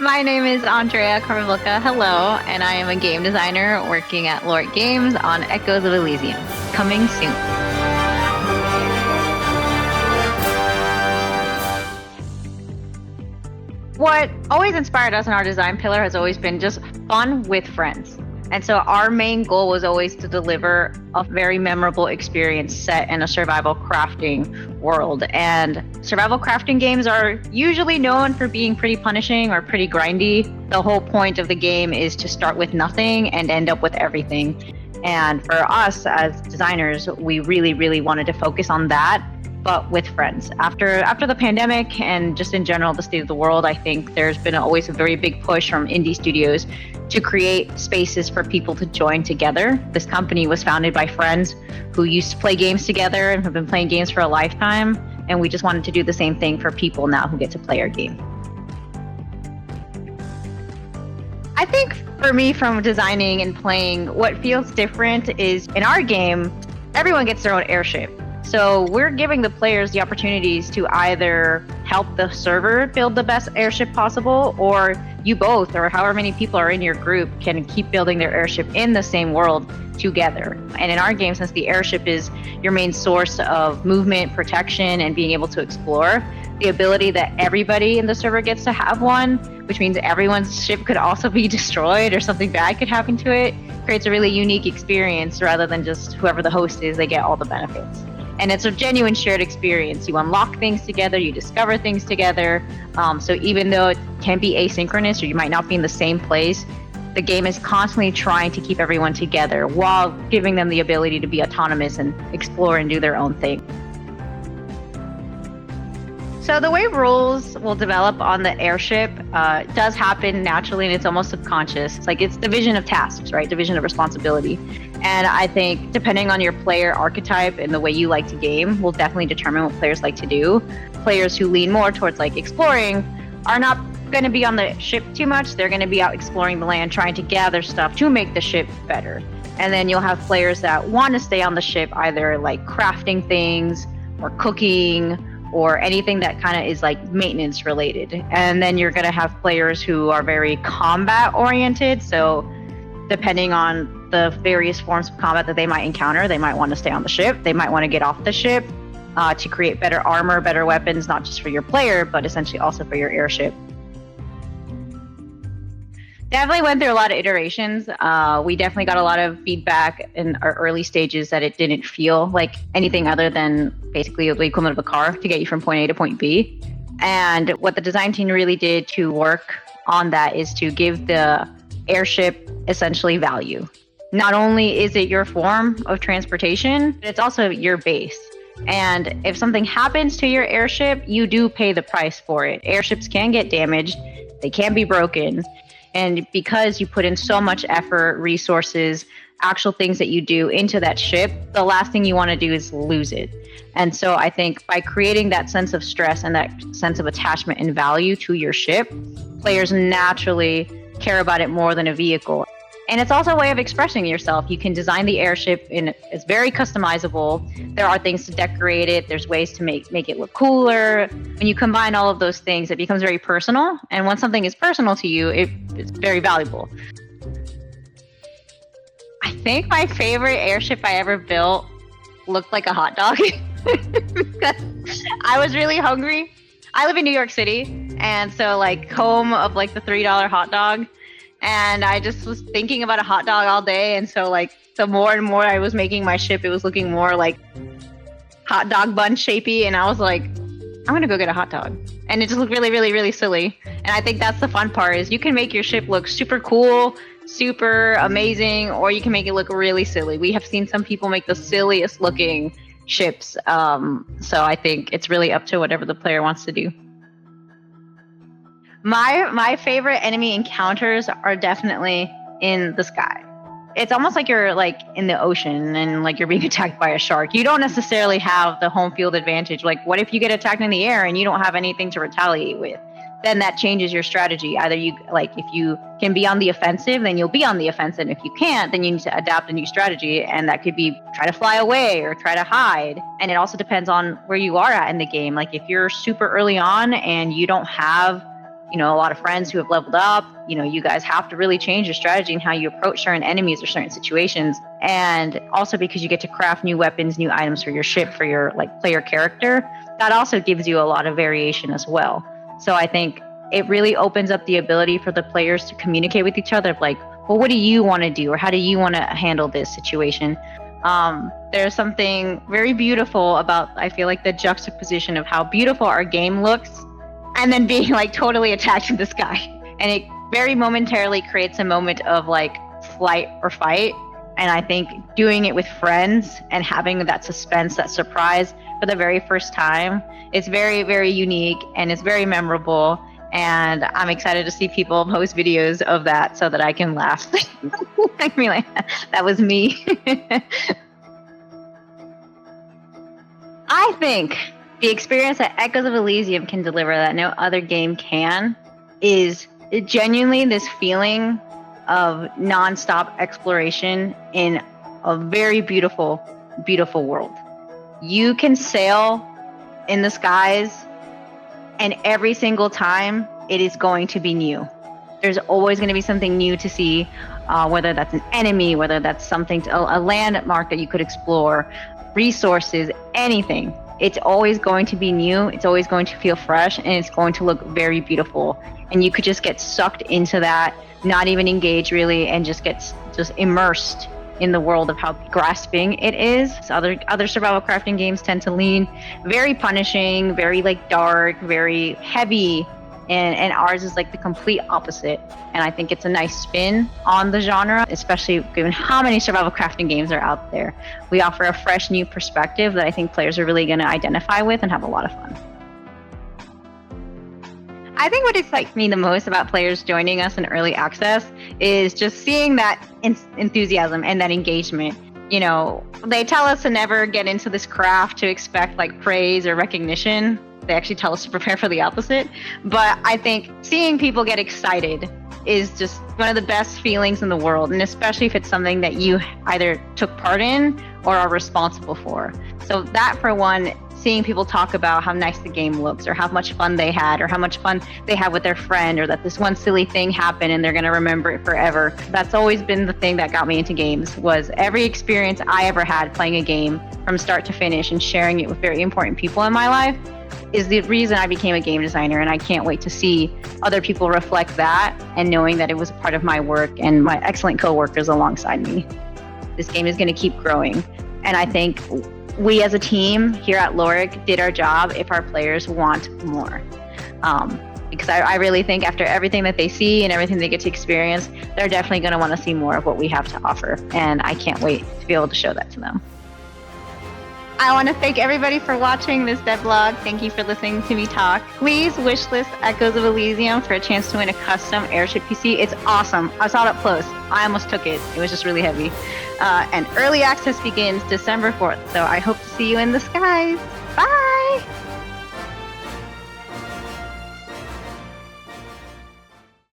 My name is Andrea Carvalca. Hello, and I am a game designer working at Lort Games on Echoes of Elysium. Coming soon. What always inspired us in our design pillar has always been just fun with friends. And so our main goal was always to deliver a very memorable experience set in a survival crafting world. And survival crafting games are usually known for being pretty punishing or pretty grindy. The whole point of the game is to start with nothing and end up with everything. And for us as designers, we really, really wanted to focus on that, but with friends. After the pandemic and just in general the state of the world, I think there's been always a very big push from indie studios to create spaces for people to join together. This company was founded by friends who used to play games together and have been playing games for a lifetime, and we just wanted to do the same thing for people now who get to play our game. I think for me, from designing and playing, what feels different is in our game, everyone gets their own airship. So we're giving the players the opportunities to either help the server build the best airship possible, or you both, or however many people are in your group, can keep building their airship in the same world together. And in our game, since the airship is your main source of movement, protection, and being able to explore, the ability that everybody in the server gets to have one, which means everyone's ship could also be destroyed or something bad could happen to it, creates a really unique experience rather than just whoever the host is, they get all the benefits. And it's a genuine shared experience. You unlock things together, you discover things together. So even though it can be asynchronous or you might not be in the same place, the game is constantly trying to keep everyone together while giving them the ability to be autonomous and explore and do their own thing. So the way rules will develop on the airship does happen naturally, and it's almost subconscious. It's like it's division of tasks, right? Division of responsibility. And I think depending on your player archetype and the way you like to game will definitely determine what players like to do. Players who lean more towards like exploring are not going to be on the ship too much. They're going to be out exploring the land, trying to gather stuff to make the ship better. And then you'll have players that want to stay on the ship, either like crafting things or cooking or anything that kind of is like maintenance related. And then you're going to have players who are very combat oriented. So depending on the various forms of combat that they might encounter, they might want to stay on the ship. They might want to get off the ship to create better armor, better weapons, not just for your player, but essentially also for your airship. Definitely went through a lot of iterations. We definitely got a lot of feedback in our early stages that it didn't feel like anything other than basically the equivalent of a car to get you from point A to point B. And what the design team really did to work on that is to give the airship essentially value. Not only is it your form of transportation, but it's also your base. And if something happens to your airship, you do pay the price for it. Airships can get damaged, they can be broken. And because you put in so much effort, resources, actual things that you do into that ship, the last thing you want to do is lose it. And so I think by creating that sense of stress and that sense of attachment and value to your ship, players naturally care about it more than a vehicle. And it's also a way of expressing yourself. You can design the airship it's very customizable. There are things to decorate it. There's ways to make it look cooler. When you combine all of those things, it becomes very personal. And when something is personal to you, it's very valuable. I think my favorite airship I ever built looked like a hot dog. I was really hungry. I live in New York City, and so like home of like the $3 hot dog. And I just was thinking about a hot dog all day. And so like the more and more I was making my ship, it was looking more like hot dog bun shapey. And I was like, I'm going to go get a hot dog. And it just looked really, really, really silly. And I think that's the fun part is you can make your ship look super cool, super amazing, or you can make it look really silly. We have seen some people make the silliest looking ships. So I think it's really up to whatever the player wants to do. My favorite enemy encounters are definitely in the sky. It's almost like you're like in the ocean and like you're being attacked by a shark. You don't necessarily have the home field advantage. Like what if you get attacked in the air and you don't have anything to retaliate with? Then that changes your strategy. Either you like if you can be on the offensive, then you'll be on the offensive. And if you can't, then you need to adapt a new strategy. And that could be try to fly away or try to hide. And it also depends on where you are at in the game. Like if you're super early on and you don't have a lot of friends who have leveled up. You guys have to really change your strategy and how you approach certain enemies or certain situations. And also because you get to craft new weapons, new items for your ship, for your player character, that also gives you a lot of variation as well. So I think it really opens up the ability for the players to communicate with each other, well, what do you want to do, or how do you want to handle this situation? There's something very beautiful about, I feel like, the juxtaposition of how beautiful our game looks and then being totally attacked in the sky. And it very momentarily creates a moment of flight or fight. And I think doing it with friends and having that suspense, that surprise for the very first time, is very, very unique and it's very memorable. And I'm excited to see people post videos of that so that I can laugh. I mean, that was me. I think the experience that Echoes of Elysium can deliver that no other game can is genuinely this feeling of nonstop exploration in a very beautiful, beautiful world. You can sail in the skies, and every single time it is going to be new. There's always going to be something new to see, whether that's an enemy, whether that's something, a landmark that you could explore, resources, anything. It's always going to be new. It's always going to feel fresh, and it's going to look very beautiful. And you could just get sucked into that, not even engage really, and just get immersed in the world of how grasping it is. So other survival crafting games tend to lean very punishing, very dark, very heavy, and ours is the complete opposite. And I think it's a nice spin on the genre, especially given how many survival crafting games are out there. We offer a fresh new perspective that I think players are really going to identify with and have a lot of fun. I think what excites me the most about players joining us in early access is just seeing that enthusiasm and that engagement. They tell us to never get into this craft to expect praise or recognition. They actually tell us to prepare for the opposite. But I think seeing people get excited is just one of the best feelings in the world, and especially if it's something that you either took part in or are responsible for. So that, for one, seeing people talk about how nice the game looks, or how much fun they had, or how much fun they had with their friend, or that this one silly thing happened and they're going to remember it forever. That's always been the thing that got me into games, was every experience I ever had playing a game from start to finish and sharing it with very important people in my life is the reason I became a game designer. And I can't wait to see other people reflect that, and knowing that it was a part of my work and my excellent coworkers alongside me. This game is going to keep growing. And I think we as a team here at Loric did our job if our players want more. Because I really think after everything that they see and everything they get to experience, they're definitely going to want to see more of what we have to offer. And I can't wait to be able to show that to them. I want to thank everybody for watching this devlog. Thank you for listening to me talk. Please wishlist Echoes of Elysium for a chance to win a custom Airship PC. It's awesome. I saw it up close. I almost took it. It was just really heavy. And early access begins December 4th. So I hope to see you in the skies. Bye!